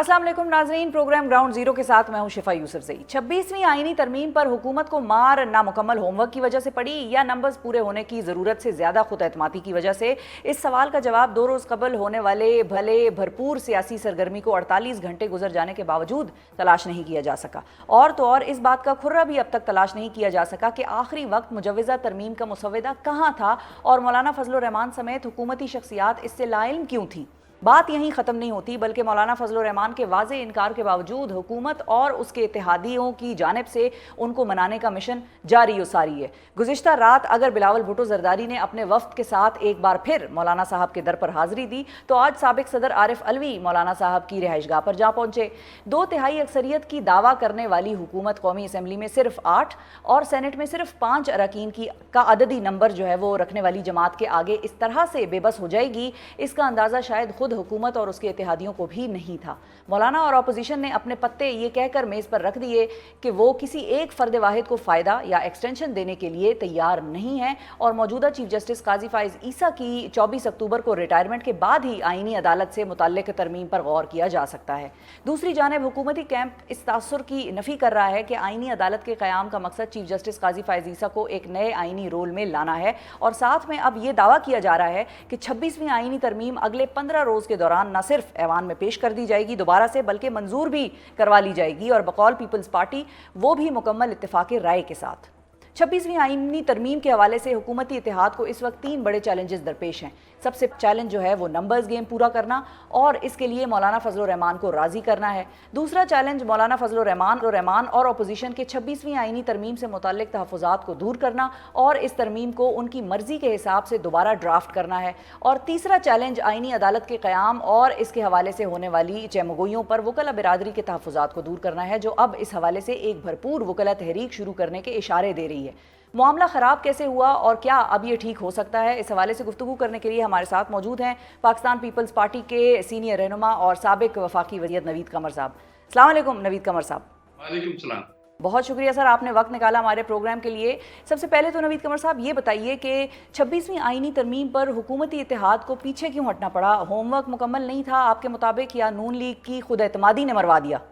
अस्सलाम वालेकुम नाज़रीन, प्रोग्राम ग्राउंड जीरो के साथ मैं हूं शिफा यूसुफजई। 26वीं आईनी तरमीम पर हुकूमत को मार नामुकम्मल होमवर्क की वजह से पड़ी या नंबर्स पूरे होने की ज़रूरत से ज़्यादा खुद एतमादी की वजह से? इस सवाल का जवाब 2 रोज़ कबल होने वाले भले भरपूर सियासी सरगर्मी को 48 घंटे गुजर जाने के बावजूद तलाश नहीं किया जा सका। और तो और इस बात का खुर्रा भी अब तक तलाश नहीं किया जा सका कि आखिरी वक्त मुजव्वज़ा तरमीम का मुसव्वदा कहाँ था और मौलाना फजल रहमान समेत हुकूमती शख्सियात इससे लाइल्म क्यों थी। बात यहीं ख़त्म नहीं होती, बल्कि मौलाना फजल रहमान के वाज़े इनकार के बावजूद हुकूमत और उसके इत्तेहादियों की जानिब से उनको मनाने का मिशन जारी व सारी है। गुज़िश्ता रात अगर बिलावल भुट्टो जरदारी ने अपने वफ्द के साथ एक बार फिर मौलाना साहब के दर पर हाजिरी दी, तो आज साबिक सदर आरिफ अलवी मौलाना साहब की रिहाइशगाह पर जा पहुंचे। 2/3 अक्सरियत की दावा करने वाली हुकूमत कौमी असम्बली में सिर्फ 8 और सेनेट में सिर्फ 5 अरकान का अददी नंबर जो है वो रखने वाली जमात के आगे इस तरह से बेबस हो जाएगी, इसका अंदाज़ा शायद खुद हुकूमत और उसके इत्तेहादियों को भी नहीं था। मौलाना और अपोजिशन ने अपने पत्ते ये कहकर मेज़ पर रख दिए कि वो किसी एक फ़र्द वाहिद को फ़ायदा या एक्सटेंशन देने के लिए तैयार नहीं है और मौजूदा चीफ जस्टिस काजी फाइज ईसा की 24 अक्टूबर को रिटायरमेंट के बाद ही आईनी अदालत से मुतल्लिक तरमीम पर गौर किया जा सकता है। दूसरी जानिब हुकूमती कैंप इस तासुर की नफ़ी कर रहा है कि आईनी अदालत के क़याम का मकसद चीफ जस्टिस काजी फाइज ईसा को एक नए आईनी रोल में लाना है और साथ में अब ये दावा किया जा रहा है कि 26वीं आईनी तरमीम अगले 15 रोज़ के दौरान न सिर्फ ऐवान में पेश कर दी जाएगी दोबारा से, बल्कि मंजूर भी करवा ली जाएगी और बकौल पीपल्स पार्टी वो भी मुकम्मल इत्तेफाक राय के साथ। 26वीं आईनी तरमीम के हवाले से हुकूमती इत्तेहाद को इस वक्त 3 बड़े चैलेंजेस दरपेश हैं। सबसे चैलेंज जो है वो नंबर्स गेम पूरा करना और इसके लिए मौलाना फजल रहमान को राज़ी करना है। दूसरा चैलेंज मौलाना फजल रहमान और अपोजिशन के 26वीं आईनी तरमीम से मुताल्लिक तहफ़्फ़ुज़ात को दूर करना और इस तरमीम को उनकी मर्जी के हिसाब से दोबारा ड्राफ्ट करना है। और तीसरा चैलेंज आईनी अदालत के क़याम और इसके हवाले से होने वाली चहमगोइयों पर वकला बिरादरी के तहफ़्फ़ुज़ात को दूर करना है, जो अब इस हवाले से एक भरपूर वकला तहरीक शुरू करने के इशारे दे रही है। मामला ख़राब कैसे हुआ और क्या अब ये ठीक हो सकता है, इस हवाले से गुफ्तगू करने के लिए हमारे साथ मौजूद हैं पाकिस्तान पीपल्स पार्टी के सीनियर रहनुमा और साबिक वफाकी वज़ीर नवीद कमर साहब। अस्सलाम वालेकुम नवीद कमर साहब। वालेकुम सलाम। बहुत शुक्रिया सर, आपने वक्त निकाला हमारे प्रोग्राम के लिए। सबसे पहले तो नवीद कमर साहब ये बताइए कि 26वीं आईनी तरमीम पर हुकूमती इत्तेहाद को पीछे क्यों हटना पड़ा? होमवर्क मुकम्मल नहीं था आपके मुताबिक या नून लीग की खुद एतमादी ने मरवा दिया?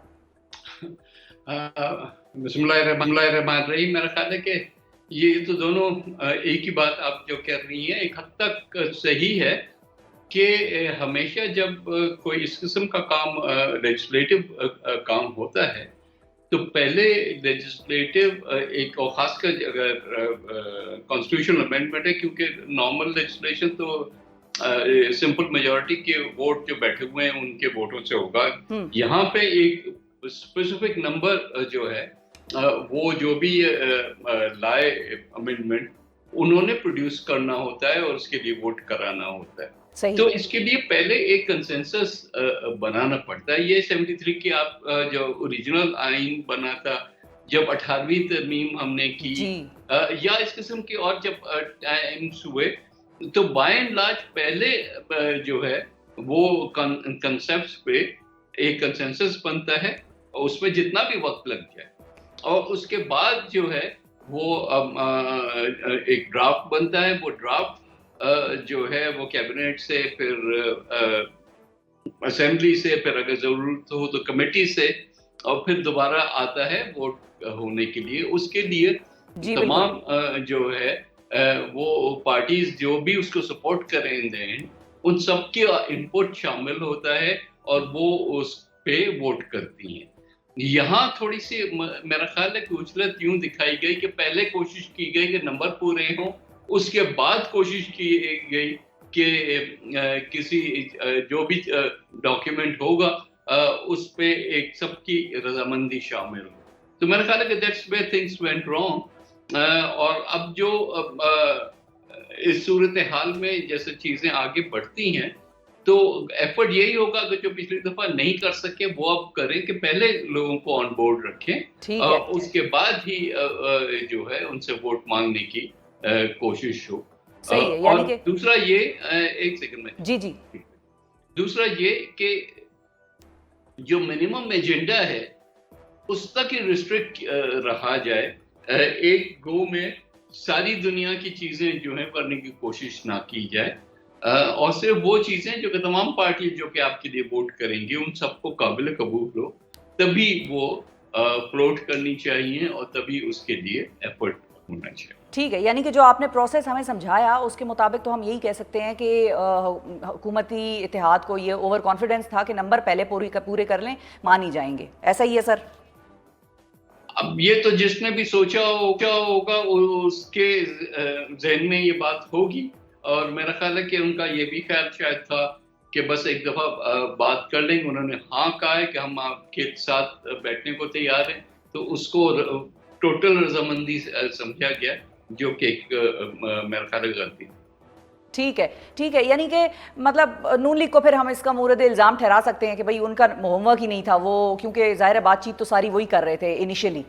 बिस्मिल्लाहिर्रहमानिर्रहीम। मेरा ख्याल है कि ये तो दोनों एक ही बात आप जो कह रही हैं एक हद तक सही है कि हमेशा जब कोई इस किस्म का काम लेजिस्लेटिव काम होता है तो पहले लेजिस्लेटिव एक और खासकर अगर कॉन्स्टिट्यूशनल अमेंडमेंट है, क्योंकि नॉर्मल लेजिस्लेशन तो सिंपल मेजॉरिटी के वोट जो बैठे हुए हैं उनके वोटों से होगा। यहाँ पे एक स्पेसिफिक नंबर जो है वो जो भी लाए अमेंडमेंट उन्होंने प्रोड्यूस करना होता है और उसके लिए वोट कराना होता है। तो इसके लिए पहले एक कंसेंसस बनाना पड़ता है। ये 73 की आप जो ओरिजिनल आइन बना था जब 18वीं तरमीम हमने की या इस किस्म की और जब टाइम्स हुए, तो बाय एंड लार्ज पहले जो है वो कंसेप्ट्स पे एक कंसेंसस बनता है और उसमें जितना भी वक्त लग जाए और उसके बाद जो है वो एक ड्राफ्ट बनता है। वो ड्राफ्ट जो है वो कैबिनेट से, फिर असेंबली से, फिर अगर ज़रूरत हो तो कमेटी से, और फिर दोबारा आता है वोट होने के लिए। उसके लिए तमाम जो है वो पार्टीज जो भी उसको सपोर्ट करें उन सब के इनपुट शामिल होता है और वो उस पे वोट करती हैं। यहाँ थोड़ी सी मेरा ख्याल है कि उछलत यूं दिखाई गई कि पहले कोशिश की गई कि नंबर पूरे हों, उसके बाद कोशिश की गई कि किसी जो भी डॉक्यूमेंट होगा उस पे एक सबकी रजामंदी शामिल हो। तो मेरा ख्याल है कि that's where things went wrong. और अब जो इस सूरत हाल में जैसे चीजें आगे बढ़ती हैं तो एफर्ट यही होगा कि जो पिछली दफा नहीं कर सके वो अब करें कि पहले लोगों को ऑन बोर्ड रखें और उसके बाद ही जो है उनसे वोट मांगने की कोशिश हो। और दूसरा ये एक सेकंड में जी दूसरा ये कि जो मिनिमम एजेंडा है उस तक ही रिस्ट्रिक्ट रहा जाए। एक गो में सारी दुनिया की चीजें जो है करने की कोशिश ना की जाए और सिर्फ वो चीजें जो कि तमाम पार्टी जो कि आपके लिए वोट करेंगी उन सबको काबिल कबूल हो, तभी वो फ्लोट करनी चाहिए और तभी उसके लिए एफर्ट होना चाहिए। ठीक है, यानी कि जो आपने प्रोसेस हमें समझाया उसके मुताबिक तो हम यही कह सकते हैं कि हुकूमती इत्तेहाद को ये ओवर कॉन्फिडेंस था कि नंबर पहले पूरे कर लें, मान ही जाएंगे, ऐसा ही है सर? अब ये तो जिसने भी सोचा होगा उसके जहन में ये बात होगी, और मेरा ख्याल है कि उनका ये भी ख्याल शायद था कि बस एक दफा बात कर लेंगे। उन्होंने हाँ कहा है कि हम आपके साथ बैठने को तैयार हैं, तो उसको टोटल रजामंदी समझा गया, जो कि मेरा ख्याल है गलती। ठीक है, ठीक है, यानी कि मतलब नून लीग को फिर हम इसका मूरद इल्ज़ाम ठहरा सकते हैं कि भाई उनका होमवर्क ही नहीं था वो, क्योंकि ज़ाहिर है बातचीत तो सारी वही कर रहे थे इनिशियली,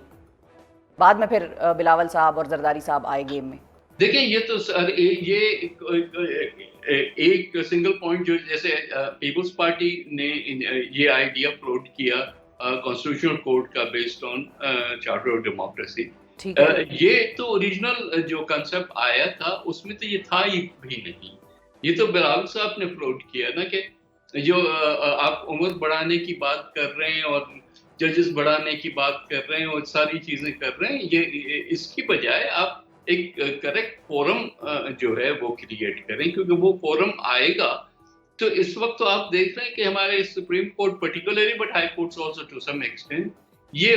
बाद में फिर बिलावल साहब और जरदारी साहब आए गेम में। देखिए ये तो सर ये एक सिंगल पॉइंट जो जैसे पीपल्स पार्टी ने ये आइडिया फ्लोट किया कॉन्स्टिट्यूशनल कोर्ट का based on charter of democracy, ये तो ओरिजिनल जो कंसेप्ट आया था उसमें तो ये था ही भी नहीं। ये तो बिलावल साहब ने फ्लोट किया ना कि जो आप उम्र बढ़ाने की बात कर रहे हैं और जजेस बढ़ाने की बात कर रहे हैं और सारी चीजें कर रहे हैं, ये इसकी बजाय आप एक करेक्ट फोरम जो है वो क्रिएट करें, क्योंकि वो फोरम आएगा तो इस वक्त तो आप देख रहे हैं कि हमारे supreme court particularly but high courts also to some extent ये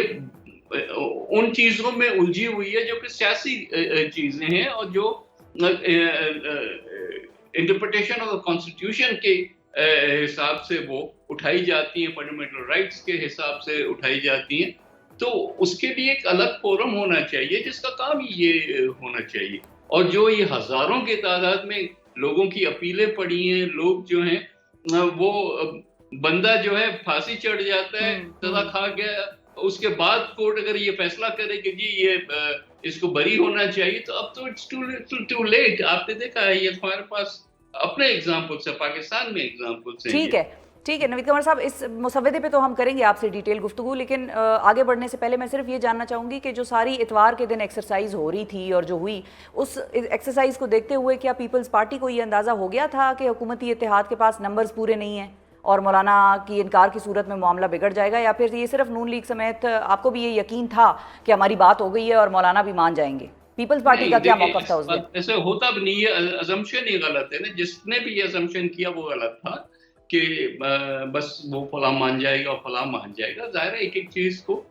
उन चीजों में उलझी हुई है जो कि सियासी चीजें हैं और जो इंटरप्रिटेशन ऑफ द कॉन्स्टिट्यूशन के हिसाब से वो उठाई जाती हैं, फंडामेंटल राइट्स के हिसाब से उठाई जाती हैं। तो उसके लिए एक अलग फोरम होना चाहिए जिसका काम ही ये होना चाहिए। और जो ये हजारों की तादाद में लोगों की अपीलें पड़ी हैं, लोग जो हैं वो बंदा जो है फांसी चढ़ जाता है, सजा खा गया, उसके बाद कोर्ट अगर ये फैसला करे कि जी ये इसको बरी होना चाहिए, तो अब तो इट्स टू लेट। आपने देखा है ये हमारे पास अपने एग्जाम्पल से, पाकिस्तान में एग्जाम्पल से। ठीक है, ठीक है नवीद कमर साहब, इस मुसव्वदे पे तो हम करेंगे आपसे डिटेल गुफ्तगू, लेकिन आगे बढ़ने से पहले मैं सिर्फ ये जानना चाहूँगी कि जो सारी इतवार के दिन एक्सरसाइज हो रही थी और जो हुई, उस एक्सरसाइज को देखते हुए क्या पीपल्स पार्टी को ये अंदाज़ा हो गया था कि हुकूमती इत्तेहाद के पास नंबर्स पूरे नहीं हैं और मौलाना की इनकार की सूरत में मामला बिगड़ जाएगा, या फिर ये सिर्फ नून लीग समेत आपको भी ये यकीन था कि हमारी बात हो गई है और मौलाना भी मान जाएंगे? पीपल्स पार्टी का क्या मौक़िफ़ था उस दिन? ऐसे होता भी नहीं है, अजम्पशन ही गलत है ना। जिसने भी ये अजम्पशन किया वो गलत था कि बस वो फलां मान जाएगा और फलां मान जाएगा। जाहिर है एक एक चीज को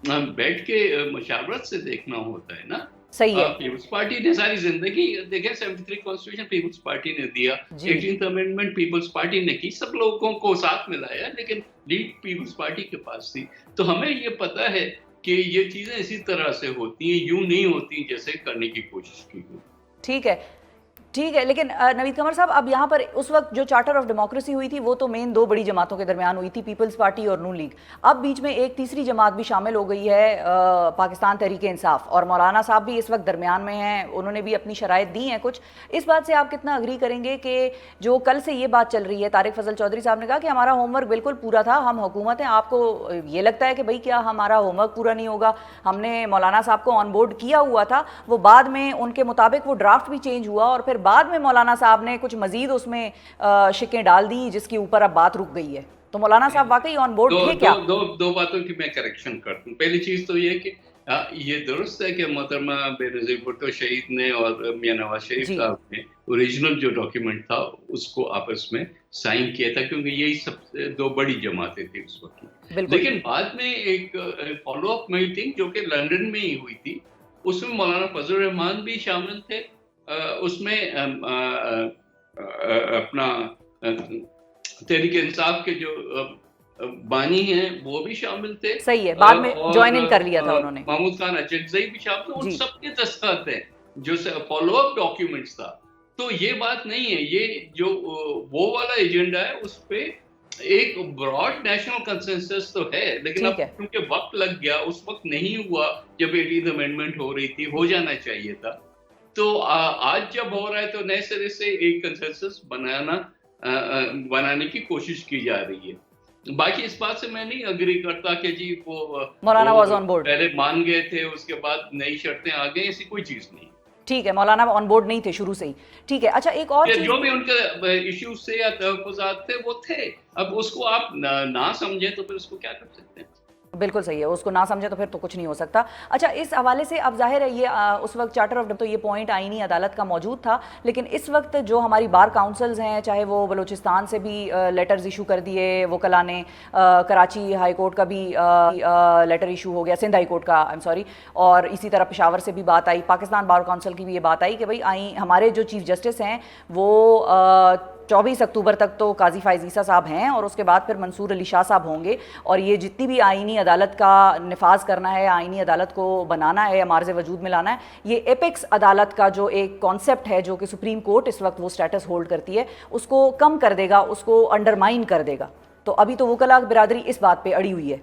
बैठ के मशावरत से देखना होता है ना। सही है। पीपल्स पार्टी ने सारी जिंदगी देखें, 73 कॉन्स्टिट्यूशन पीपल्स पार्टी ने दिया, 18th अमेंडमेंट पीपल्स पार्टी ने की, सब लोगों को साथ मिलाया, लेकिन लीड पीपल्स पार्टी के पास थी। तो हमें ये पता है कि ये चीजें इसी तरह से होती हैं, यूं नहीं होती जैसे करने की कोशिश की गई। ठीक है, ठीक है, लेकिन नवीद कमर साहब, अब यहाँ पर उस वक्त जो चार्टर ऑफ डेमोक्रेसी हुई थी वो तो मेन दो बड़ी जमातों के दरमियान हुई थी, पीपल्स पार्टी और नून लीग। अब बीच में एक तीसरी जमात भी शामिल हो गई है, पाकिस्तान तहरीक इंसाफ, और मौलाना साहब भी इस वक्त दरमियान में हैं, उन्होंने भी अपनी शराइत दी हैं कुछ। इस बात से आप कितना अग्री करेंगे कि जो कल से ये बात चल रही है, तारिक फजल चौधरी साहब ने कहा कि हमारा होमवर्क बिल्कुल पूरा था, हम हुकूमत हैं, आपको ये लगता है कि भाई क्या हमारा होमवर्क पूरा नहीं होगा? हमने मौलाना साहब को ऑन बोर्ड किया हुआ था, वो बाद में उनके मुताबिक वो ड्राफ्ट भी चेंज हुआ और फिर बाद में मौलाना साहब ने कुछ मजीद उसमें शिकें डाल दी जिसके ऊपर अब बात रुक गई है। तो मौलाना साहब वाकई ऑन बोर्ड थे क्या? दो बातों की मैं करेक्शन करता हूँ। पहली चीज तो ये कि ये दुरुस्त है कि मोहतरमा बेनज़ीर भुट्टो शहीद ने और मियां नवाज शरीफ साहब ने ओरिजिनल जो डॉक्यूमेंट था उसको आपस में साइन किया था, क्योंकि यही सबसे दो बड़ी जमातें थी उस वक्त। लेकिन बाद में एक फॉलो अप मीटिंग जो कि लंदन में ही हुई थी, उसमें मौलाना फजल रहमान भी शामिल थे, उसमें अपना तहरीक इंसाफ के जो बानी हैं वो भी शामिल थे। सही है, बाद में ज्वाइन इन कर लिया था उन्होंने। महमूद खान अचकज़ई भी शामिल थे। उन सबके दस्तखत हैं जो फॉलो अप डॉक्यूमेंट्स था। तो ये बात नहीं है, ये जो वो वाला एजेंडा है उस पे एक ब्रॉड नेशनल कंसेंसस तो है, लेकिन अब क्योंकि वक्त लग गया, उस वक्त नहीं हुआ जब 18th अमेंडमेंट हो रही थी, हो जाना चाहिए था। तो आज जब हो रहा है तो नए सिरे से एक कंसेंसस बनाने की कोशिश की जा रही है। बाकी इस बात से मैं नहीं अग्री करता कि जी वो मौलाना वाज ऑन बोर्ड, पहले मान गए थे उसके बाद नई शर्तें आ गई, ऐसी कोई चीज नहीं। ठीक है, मौलाना ऑन बोर्ड नहीं थे शुरू से ही। ठीक है, अच्छा एक और चीज, जो भी उनके इश्यूज थे या तहफ्फुज़ात थे वो थे। अब उसको आप ना समझे तो फिर उसको क्या कर सकते हैं। बिल्कुल सही है, उसको ना समझे तो फिर तो कुछ नहीं हो सकता। अच्छा, इस हवाले से अब जाहिर है ये उस वक्त चार्टर ऑफ तो ये पॉइंट आईनी अदालत का मौजूद था, लेकिन इस वक्त जो हमारी बार काउंसिल्स हैं, चाहे वो बलूचिस्तान से भी लेटर्स इशू कर दिए वकला ने, कराची हाई कोर्ट का भी लेटर इशू हो गया, सिंध हाई कोर्ट का, आई एम सॉरी, और इसी तरह पेशावर से भी बात आई, पाकिस्तान बार काउंसिल की भी ये बात आई कि भाई हमारे जो चीफ जस्टिस हैं वो 24 अक्टूबर तक तो काजी फायज़ ईसा साहब हैं और उसके बाद फिर मंसूर अली शाह साहब होंगे, और ये जितनी भी आईनी अदालत का निफाज करना है, आईनी अदालत को बनाना है या मार्ज़ वजूद में लाना है, ये एपेक्स अदालत का जो एक कॉन्सेप्ट है जो कि सुप्रीम कोर्ट इस वक्त वो स्टेटस होल्ड करती है, उसको कम कर देगा, उसको अंडरमाइन कर देगा। तो अभी तो वकला बिरादरी इस बात पर अड़ी हुई है।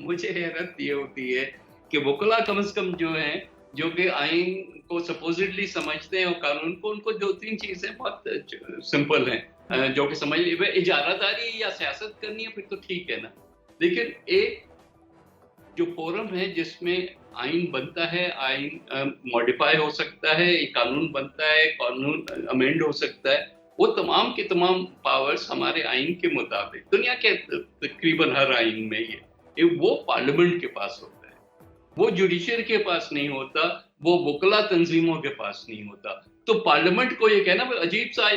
मुझे हैरत ये होती है कि वकला कम से कम जो हैं, जो कि आइन को सपोजिटली समझते हैं और कानून को, उनको 2-3 चीजें बहुत सिंपल हैं जो कि समझ ली। इजारादारी या सियासत करनी है फिर तो ठीक है ना, लेकिन एक जो फोरम है जिसमें आइन बनता है, आइन मॉडिफाई हो सकता है, एक कानून बनता है, कानून अमेंड हो सकता है, वो तमाम के तमाम पावर्स हमारे आइन के मुताबिक, दुनिया के तकरीबन हर आइन में ये वो पार्लियामेंट के पास होता है, वो जुडिशरी के पास नहीं होता, वो वकला तंजीमों के पास नहीं होता। तो पार्लियामेंट को ये कहना अजीब सा,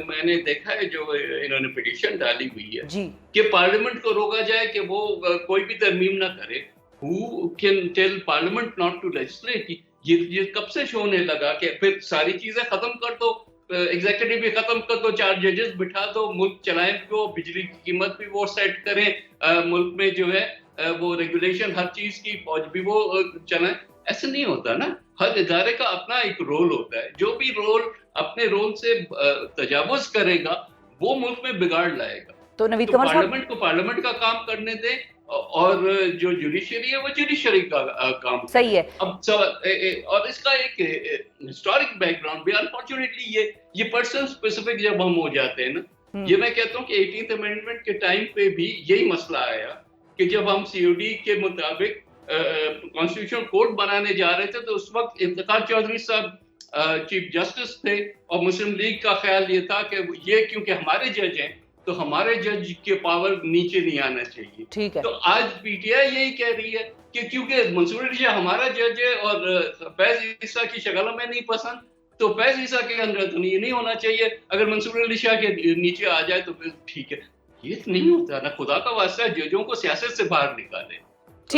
मैंने देखा है जो इन्होंने पिटीशन डाली हुई है कि पार्लियामेंट को रोका जाए कि वो कोई भी तरमीम ना करे। Who can tell parliament not to legislate? ये कब से होने लगा कि फिर सारी चीजें खत्म कर दो, एग्जीक्यूटिव भी खत्म कर दो, 4 जजेस बिठा दो, मुल्क चलाएं, वो बिजली की कीमत भी वो सेट करें, मुल्क में जो है वो रेगुलेशन हर चीज की फौज भी वो चलाएं। ऐसा नहीं होता ना, हर इदारे का अपना एक रोल होता है, जो भी रोल अपने रोल से तजावुज करेगा वो मुल्क में बिगाड़ लाएगा। तो नवीद कमर पार्लियामेंट को पार्लियामेंट का काम करने दे और जो जुडिशरी है वो जुडिशरी का काम सही है। अब और इसका एक हिस्टोरिक बैकग्राउंड भी, अनफॉर्चुनेटली ये पर्सन स्पेसिफिक जब हम हो जाते हैं ना, ये मैं कहता हूँ कि 18th अमेंडमेंट के टाइम पे भी यही मसला आया कि जब हम सीओडी के मुताबिक कॉन्स्टिट्यूशनल कोड बनाने जा रहे थे तो उस वक्त इफ्तिखार चौधरी साहब चीफ जस्टिस थे और मुस्लिम लीग का ख्याल ये था कि ये क्योंकि हमारे जज हैं तो हमारे जज के पावर नीचे नहीं आना चाहिए। ठीक है। तो आज पीटीआई यही कह रही है कि क्योंकि मंसूर अली शाह हमारा जज है और फैज ईसा की शक्ल हमें नहीं पसंद, तो फैज ईसा के अंदर तो ये नहीं होना चाहिए, अगर मंसूर अली शाह के नीचे आ जाए तो फिर ठीक है। ये नहीं होता ना, खुदा का वास्ता जजों को सियासत से बाहर निकाले,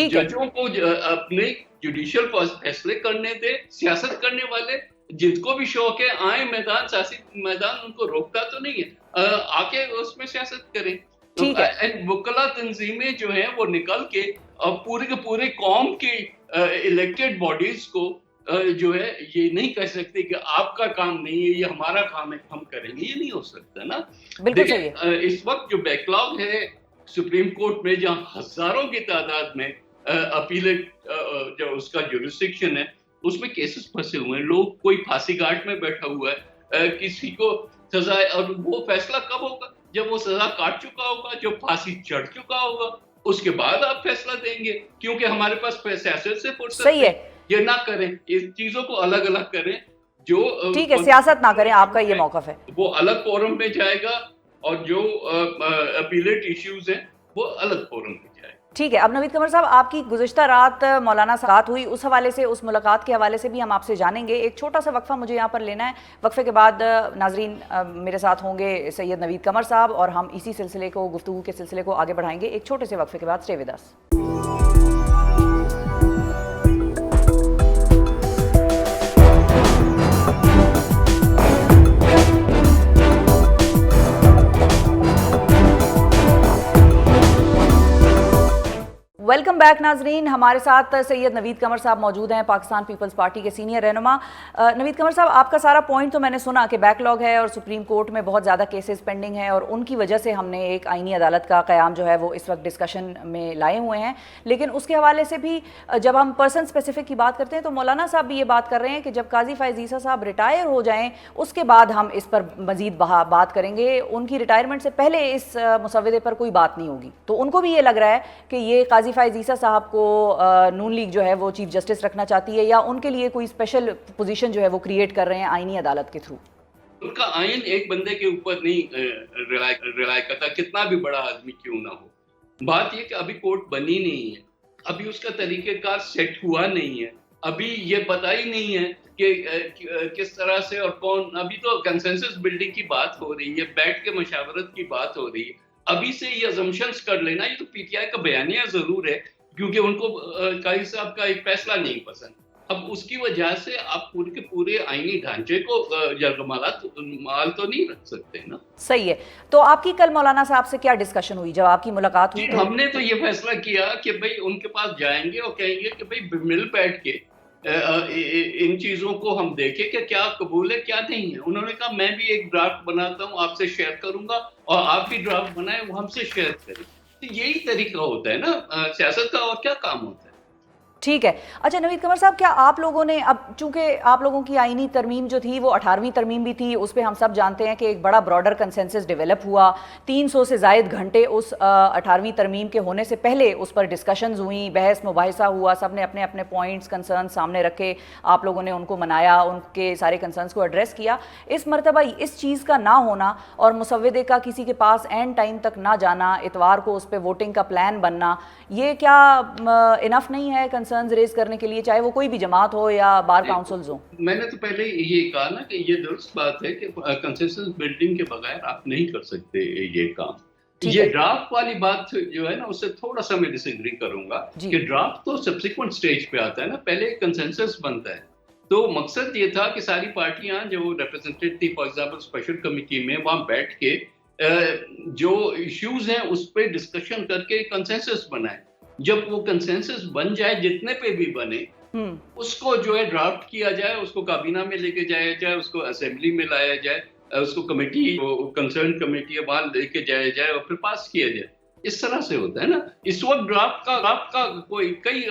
जजों को अपने जुडिशियल फैसले करने दे, सियासत करने वाले जिनको भी शौक है आए मैदान, सियासी मैदान, उनको रोकता तो नहीं है, आके उसमें सियासत करें। ठीक है। वकला तंजीमें जो हैं वो निकल के पूरे के पूरे कौम के इलेक्टेड बॉडीज को जो है ये नहीं कह सकते कि आपका काम नहीं है, ये हमारा काम है, हम करेंगे, ये नहीं हो सकता ना। देखिए इस वक्त जो बैकलॉग है सुप्रीम कोर्ट में, जहाँ हजारों की तादाद में अपीलेट जो उसका जुरिस्डिक्शन है उसमें केसेस फंसे हुए हैं, लोग कोई फांसी घाट में बैठा हुआ है, किसी को सजा, और वो फैसला कब होगा? जब वो सजा काट चुका होगा, जो फांसी चढ़ चुका होगा, उसके बाद आप फैसला देंगे, क्योंकि हमारे पास सियासत से फुर्सत सही है। ये ना करें, इस चीजों को अलग अलग करें, जो ठीक है सियासत ना करें, आपका ये मौकफ है, वो अलग फोरम में जाएगा और जो अपीलेट इश्यूज हैं वो अलग फोरम में जाएगा। ठीक है। अब नवीद कमर साहब, आपकी गुज़िश्ता रात मौलाना से बात हुई, उस हवाले से, उस मुलाकात के हवाले से भी हम आपसे जानेंगे। एक छोटा सा वक्फा मुझे यहाँ पर लेना है, वक्फे के बाद नाजरीन मेरे साथ होंगे सैयद नवीद कमर साहब और हम इसी सिलसिले को, गुफ्तगू के सिलसिले को आगे बढ़ाएंगे एक छोटे से वक्फे के बाद। Stay with us. Welcome back नाजरीन, हमारे साथ सैयद नवीद कमर साहब मौजूद हैं, पाकिस्तान पीपल्स पार्टी के सीनियर रहनुमा। नवीद कमर साहब, आपका सारा पॉइंट तो मैंने सुना कि बैकलॉग है और सुप्रीम कोर्ट में बहुत ज़्यादा केसेस पेंडिंग हैं और उनकी वजह से हमने एक आईनी अदालत का क़याम जो है वो इस वक्त डिस्कशन में लाए हुए हैं। लेकिन उसके हवाले से भी जब हम पर्सन स्पेसिफिक की बात करते हैं तो मौलाना साहब भी ये बात कर रहे हैं कि जब काजी फायज़ ईसा साहब रिटायर हो जाएँ उसके बाद हम इस पर मज़ीद बात करेंगे, उनकी रिटायरमेंट से पहले इस मुसव्वदे पर कोई बात नहीं होगी। तो उनको भी ये लग रहा है कि ये काजी फैज़ ईसा साहब को नून लीग जो है वो चीफ जस्टिस रखना चाहती है, या उनके लिए कोई स्पेशल पोजीशन जो है वो क्रिएट कर रहे हैं आईनी अदालत के थ्रू? उनका आइन एक बंदे के ऊपर नहीं रिलाय करता, कितना भी बड़ा आदमी क्यों ना हो। बात ये कि अभी कोर्ट बनी नहीं है, अभी उसका तरीकेकार सेट हुआ नहीं है, अभी ये पता ही नहीं है कि किस तरह से और कौन। अभी तो कंसेंसस बिल्डिंग की बात हो रही है, बैठ के मशावरत की बात हो रही है। अभी से ये अजम्पशंस कर लेना, ये तो पीटीआई का बयानिया जरूर है, क्योंकि उनको काजी साहब का एक फैसला नहीं पसंद। अब उसकी वजह से आप पूरे के पूरे आईनी ढांचे को माल तो नहीं रख सकते ना। सही है। तो आपकी कल मौलाना साहब से क्या डिस्कशन हुई जब आपकी मुलाकात हुई? तो हमने तो ये फैसला किया कि भाई उनके पास जाएंगे और कहेंगे कि भाई मिल बैठ के इन चीजों को हम देखें कि क्या कबूल है क्या नहीं है। उन्होंने कहा मैं भी एक ड्राफ्ट बनाता हूँ, आपसे शेयर करूंगा, और आप भी ड्राफ्ट बनाए वो हमसे शेयर करें। तो यही तरीका होता है ना सियासत का, और क्या काम होता है। ठीक है। अच्छा नवीद कमर साहब, क्या आप लोगों ने, अब चूंकि आप लोगों की आईनी तरमीम जो थी वो 18वीं तरमीम भी थी, उस पर हम सब जानते हैं कि एक बड़ा ब्रॉडर कंसेंसस डेवलप हुआ, 300 से ज़ायद घंटे उस 18वीं तरमीम के होने से पहले उस पर डिस्कशंस हुई, बहस मुबाहिसा हुआ, सब ने अपने अपने पॉइंट्स कंसर्न सामने रखे, आप लोगों ने उनको मनाया, उनके सारे कंसर्न्स को एड्रेस किया। इस मरतबा इस चीज़ का ना होना और मुसव्विदे का किसी के पास एंड टाइम तक ना जाना, इतवार को उस पर वोटिंग का प्लान बनना, ये क्या इनफ नहीं है कंसर्न्स रेज करने के लिए, चाहे वो कोई भी जमात हो या बार काउंसिल्स हो? मैंने तो पहले ये कहा ना कि ये दुरुस्त बात है कि कंसेंसस बिल्डिंग के बगैर आप नहीं कर सकते ये काम। ये ड्राफ्ट वाली बात जो है ना, उससे थोड़ा सा मैं डिसएग्री करूंगा कि ड्राफ्ट तो सब्सिक्वेंट स्टेज पे आता है ना, पहले कंसेंसस बनता है। तो मकसद ये था कि सारी पार्टियां जो रिप्रेजेंटेड थी, फॉर एग्जांपल स्पेशल कमेटी में, वहां बैठ के जो इश्यूज हैं उस पर डिस्कशन करके कंसेंसस बनाए। जब वो कंसेंसस बन जाए, जितने पे भी बने, उसको जो है ड्राफ्ट किया जाए, उसको काबीना में लेके जाया जाए, उसको असेंबली में लाया जाए, उसको कमेटी, कंसर्न कमेटी है वहां लेके जाया जाए और फिर पास किया जाए। इस तरह से होता है ना। इस वक्त ड्राफ्ट का कोई कई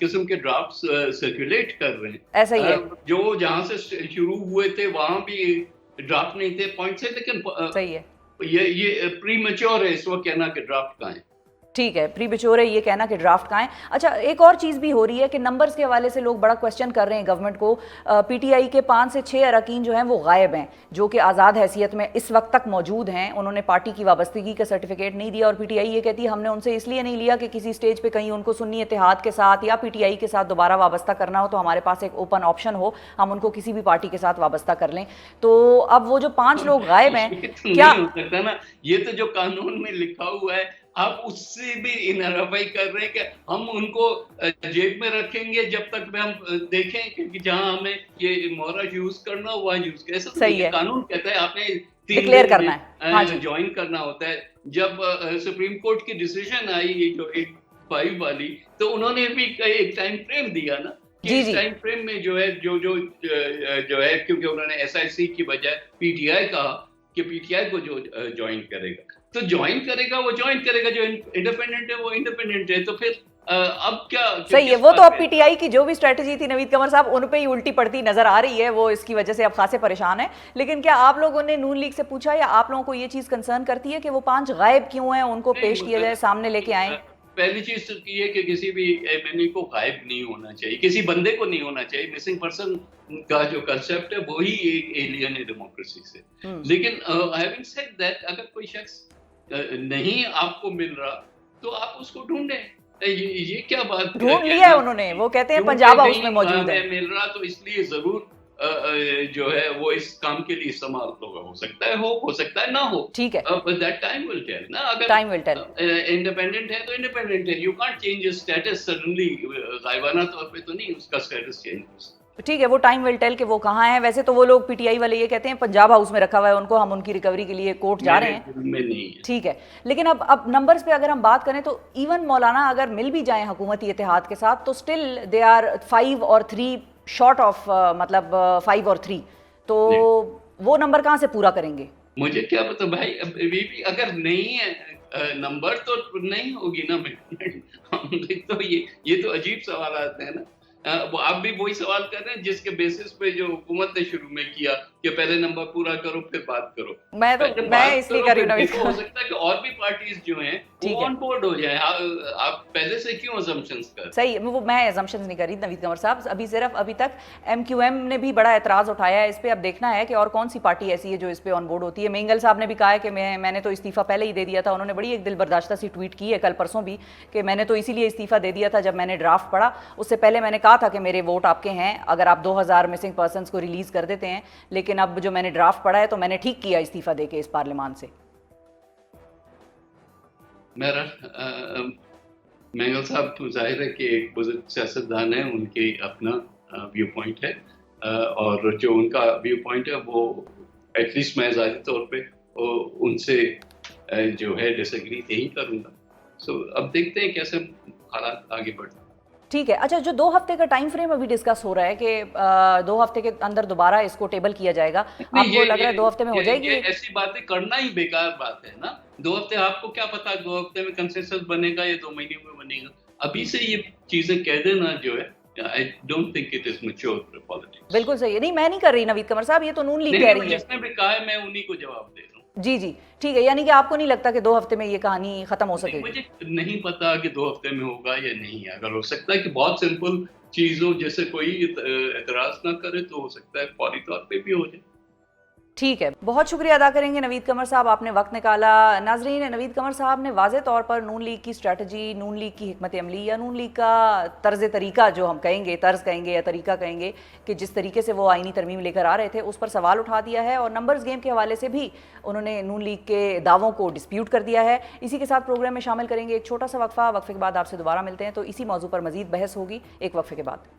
किस्म के ड्राफ्ट सर्कुलेट कर रहे हैं। ऐसा ही है। जो जहां से शुरू हुए थे वहां भी ड्राफ्ट नहीं थे पॉइंट से, लेकिन सही है, ये प्री मैच्योर है इस वक्त कहना कि ड्राफ्ट का है। ठीक है, प्री बिचोर है ये कहना कि ड्राफ्ट का है। अच्छा, एक और चीज़ भी हो रही है कि नंबर्स के हवाले से लोग बड़ा क्वेश्चन कर रहे हैं गवर्नमेंट को। पीटीआई के 5 से 6 अरकान जो हैं वो गायब हैं, जो कि आज़ाद हैसियत में इस वक्त तक मौजूद हैं। उन्होंने पार्टी की वाबस्तगी का सर्टिफिकेट नहीं दिया, और पीटीआई ये कहती है हमने उनसे इसलिए नहीं लिया कि किसी स्टेज पर कहीं उनको सुन्नी इत्तेहाद के साथ या पीटीआई के साथ दोबारा वाबस्ता करना हो तो हमारे पास एक ओपन ऑप्शन हो, हम उनको किसी भी पार्टी के साथ वाबस्ता कर लें। तो अब वो जो 5 लोग गायब हैं, क्या हो सकता ना? ये तो जो कानून में लिखा हुआ है, आप उससे भी इनरफाई कर रहे हैं कि हम उनको जेब में रखेंगे जब तक हम देखें कि जहां हमें ये मोहरा यूज करना हो वहां यूज करें। सही है, कानून कहता है आपने डिक्लेयर करना है, ज्वाइन करना होता है। जब सुप्रीम कोर्ट की डिसीजन आई जो 85 वाली, तो उन्होंने भी एक टाइम फ्रेम दिया ना, इस टाइम फ्रेम में जो है जो है, क्योंकि उन्होंने एसआईसी की बजाय पीटीआई कहा कि पीटीआई को जो ज्वाइन करेगा तो ज्वाइन करेगा, वो ज्वाइन करेगा, जो इंडिपेंडेंट है वो इंडिपेंडेंट है। तो फिर अब क्या सही है, वो तो अब पीटीआई की जो भी स्ट्रेटजी थी नवीद कमर साहब, उन पे ही उल्टी पड़ती नजर आ रही है, वो इसकी वजह से अब खासे परेशान है। लेकिन क्या आप लोगों ने नून लीग से पूछा, या आप लोगों को ये चीज कंसर्न करती है कि वो 5 गायब क्यों हैं, उनको पेश किया जाए, सामने लेके आए? पहली चीज तो ये है कि किसी भी एमएनए को गायब नहीं होना चाहिए, किसी बंदे को नहीं होना चाहिए। मिसिंग पर्सन का जो कंसेप्ट है वही एक एलियन है डेमोक्रेसी से। लेकिन हैविंग सेड दैट, अगर कोई शख्स नहीं आपको मिल रहा तो आप उसको ढूंढें। ये क्या बात ढूंढ लिया है उन्होंने, वो कहते हैं पंजाब हाउस में मौजूद है। मिल रहा तो इसलिए जरूर जो है वो इस काम के लिए इस्तेमाल हो सकता है, हो सकता है ना हो। ठीक है, दैट टाइम विल टेल ना। अगर टाइम विल टेल। इंडिपेंडेंट है तो इंडिपेंडेंट है, you can't change his status suddenly, गायबाना तौर पे तो नहीं उसका स्टेटस चेंज हो सकता। ठीक है, वो टाइम विल टेल कि वो कहाँ है। वैसे तो वो लोग पीटीआई वाले ये कहते हैं पंजाब हाउस में रखा हुआ है उनको, हम उनकी रिकवरी के लिए कोर्ट जा रहे हैं। ठीक है, लेकिन अब नंबर्स पे अगर हम बात करें तो इवन मौलाना अगर मिल भी जाएं हुकूमती इत्तेहाद के साथ तो स्टिल दे आर 5 और 3 शॉर्ट ऑफ, मतलब 5 और 3, तो वो नंबर कहाँ से पूरा करेंगे? मुझे क्या पता भाई, अगर नहीं है नंबर तो नहीं होगी ना। तो ये तो अजीब सवाल आते हैं ना। वो आप भी वही सवाल कर रहे हैं जिसके बेसिस पे जो हुकूमत ने शुरू में किया कि पहले नंबर पूरा करो फिर बात करो। मैं पहले मैं बात इसलिए करो कर रही फिर हूँ नवीद देखो, हो कमर। सकता है कि और भी पार्टीज जो हैं वो ठीक है, ऑन बोर्ड हो जाएं। आप पहले से क्यों अजम्पशंस कर रहे हैं? सही है, वो मैं एजम्पशंस नहीं कर रही नवीद कमर साहब। अभी सिर्फ अभी तक एमक्यूएम ने भी बड़ा एतराज़ उठाया है इस पे। अब देखना है कि और कौन सी पार्टी ऐसी है जो इस पे ऑन बोर्ड होती है। मेंगल साहब ने भी कहा है कि मैंने तो इस्तीफा पहले ही दे दिया था। उन्होंने बड़ी एक दिल बर्दाश्ता सी ट्वीट की है कल परसों भी कि मैंने तो इसीलिए इस्तीफा दे दिया था जब मैंने ड्राफ्ट पढ़ा। उससे पहले मैंने कहा था कि मेरे वोट आपके हैं अगर आप 2000 मिसिंग पर्सनस को रिलीज़ कर देते हैं, लेकिन अब जो मैंने ड्राफ्ट पढ़ा है तो मैंने ठीक किया इस्तीफा दे के इस पार्लियामान से। मेरा मेंगल साहब तो जाहिर है कि एक बुजुर्ग सियासतदान है, उनके अपना व्यू पॉइंट है, और जो उनका व्यू पॉइंट है वो एटलीस्ट मैं ज़ाहिर तौर पे उनसे जो है डिसएग्री नहीं करूँगा। सो अब देखते हैं कैसे हालात आगे बढ़ते हैं। ठीक है। अच्छा, जो 2 हफ्ते का टाइम फ्रेम अभी डिस्कस हो रहा है कि 2 हफ्ते के अंदर दोबारा इसको टेबल किया जाएगा, नहीं, आपको लग रहा है 2 हफ्ते में हो जाएगी ये ये? ऐसी बातें करना ही बेकार बात है ना। 2 हफ्ते आपको क्या पता 2 हफ्ते में कंसेंसस बनेगा या 2 महीने में बनेगा। अभी से ये चीज़ें कह देना जो है, I don't think it is mature for politics. बिल्कुल सही है। नहीं, मैं नहीं कर रही नवीद कमर साहब, ये तो नून लीग नहीं, कह नहीं, रही है। जिसने भी कहा है मैं उन्हीं को जवाब दे रहा हूँ। जी, जी, ठीक है। यानी कि आपको नहीं लगता कि 2 हफ्ते में ये कहानी खत्म हो नहीं, सकेगी? मुझे नहीं पता कि 2 हफ्ते में होगा या नहीं। अगर हो सकता है कि बहुत सिंपल चीज़ हो, जैसे कोई एतराज़ ना करे, तो हो सकता है फौरी तौर पे भी हो जाए। ठीक है, बहुत शुक्रिया अदा करेंगे नवीद कमर साहब, आपने वक्त निकाला। नाजरीन, नवीद कमर साहब ने वाज़े तौर पर नून लीग की स्ट्रैटेजी, नून लीग की हिकमत अमली या नून लीग का तर्ज तरीका जो हम कहेंगे, तर्ज कहेंगे या तरीका कहेंगे, कि जिस तरीके से वो आईनी तरमीम लेकर आ रहे थे उस पर सवाल उठा दिया है, और नंबर्स गेम के हवाले से भी उन्होंने नून लीग के दावों को डिस्प्यूट कर दिया है। इसी के साथ प्रोग्राम में शामिल करेंगे एक छोटा सा वक्फा। वक्फे के बाद आपसे दोबारा मिलते हैं, तो इसी मौजू पर मजीद बहस होगी एक वक्फे के बाद।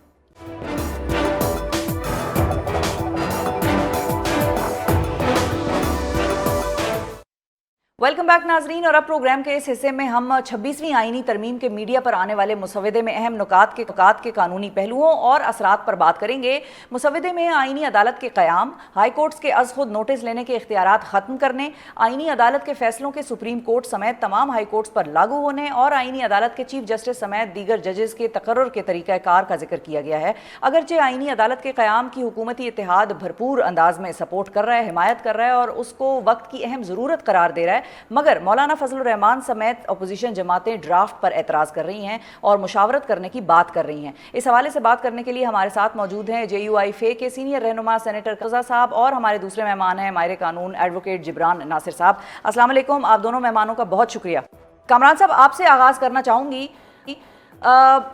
वेलकम बैक नाजरीन, और अब प्रोग्राम के इस हिस्से में हम 26वीं आईनी तरमीम के मीडिया पर आने वाले मुसवदे में अहम नुकात के कानूनी पहलुओं और असरात पर बात करेंगे। मुसवदे में आईनी अदालत के क़याम, हाई कोर्ट्स के अज़ खुद नोटिस लेने के इख्तियारात ख़त्म करने, आईनी अदालत के फैसलों के सुप्रीम कोर्ट समेत तमाम हाई कोर्ट्स पर लागू होने, और आईनी अदालत के चीफ जस्टिस समेत दीगर जजेस के तकर्रुर के तरीक़ाकार का जिक्र किया गया है। अगरचे आईनी अदालत के क़याम की हुकूमती इत्तेहाद भरपूर अंदाज में सपोर्ट कर रहा है, हिमायत कर रहा है और उसको वक्त की अहम ज़रूरत करार दे रहा है, मगर मौलाना फजलुर रहमान समेत अपोजिशन जमातें ड्राफ्ट पर एतराज़ कर रही हैं और मुशावरत करने की बात कर रही हैं। इस हवाले से बात करने के लिए हमारे साथ मौजूद हैं JUI फे के सीनियर रहनुमा सेनेटर कज़ा साहब, और हमारे दूसरे मेहमान हैं माहिर कानून एडवोकेट जिब्रान नासिर साहब। अस्सलाम वालेकुम, आप दोनों मेहमानों का बहुत शुक्रिया। कामरान साहब, आपसे आगाज़ करना चाहूँगी।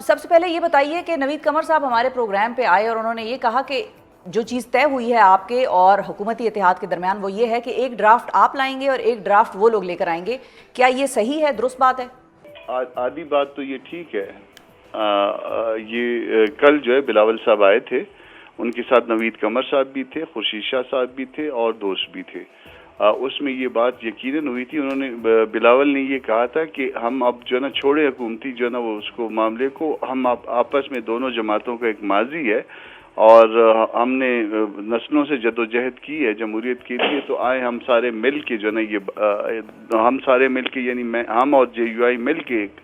सबसे पहले ये बताइए कि नवीद कमर साहब हमारे प्रोग्राम पे आए और उन्होंने ये कहा कि जो चीज़ तय हुई है आपके और हुकूमती इत्तेहाद के दरमियान वो ये है कि एक ड्राफ्ट आप लाएंगे और एक ड्राफ्ट वो लोग लेकर आएंगे। क्या ये सही है, दुरुस्त बात है? आधी बात तो ये ठीक है। ये कल जो है बिलावल साहब आए थे, उनके साथ नवीद कमर साहब भी थे, खुर्शीद शाह साहब भी थे और दोस्त भी थे। उसमें ये बात यकीनन हुई थी। उन्होंने बिलावल ने ये कहा था कि हम अब जो है ना छोड़े हुकूमती जो है ना वो उसको मामले को, हम आपस में दोनों जमातों का एक माजी है और हमने नस्लों से जदोजहद की है जमहूरियत के लिए, तो आए हम सारे मिल के जो है ना ये हम सारे मिल के यानी हम और JUI मिल के एक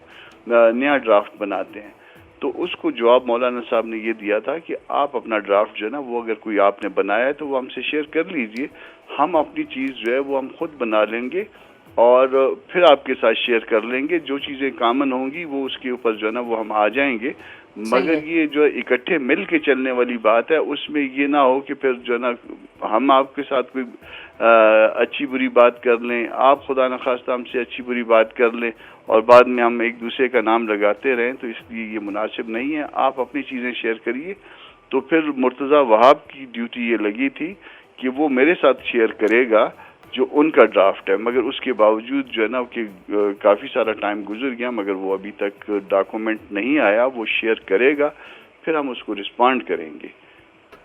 नया ड्राफ्ट बनाते हैं। तो उसको जवाब मौलाना साहब ने ये दिया था कि आप अपना ड्राफ्ट जो है ना वो अगर कोई आपने बनाया है तो वो हमसे शेयर कर लीजिए, हम अपनी चीज़ जो है वो हम खुद बना लेंगे और फिर आपके साथ शेयर कर लेंगे। जो चीज़ें कामन होंगी वो उसके ऊपर जो है ना वो हम आ जाएंगे, मगर ये जो इकट्ठे मिल के चलने वाली बात है उसमें ये ना हो कि फिर जो है ना हम आपके साथ कोई अच्छी बुरी बात कर लें, आप खुदा न खास्ता हमसे अच्छी बुरी बात कर लें और बाद में हम एक दूसरे का नाम लगाते रहें, तो इसलिए ये मुनासिब नहीं है। आप अपनी चीज़ें शेयर करिए। तो फिर मुर्तज़ा वहाब की ड्यूटी ये लगी थी कि वो मेरे साथ शेयर करेगा जो उनका ड्राफ्ट है, मगर उसके बावजूद जो है ना कि काफ़ी सारा टाइम गुजर गया मगर वो अभी तक डॉक्यूमेंट नहीं आया। वो शेयर करेगा, फिर हम उसको रिस्पॉन्ड करेंगे।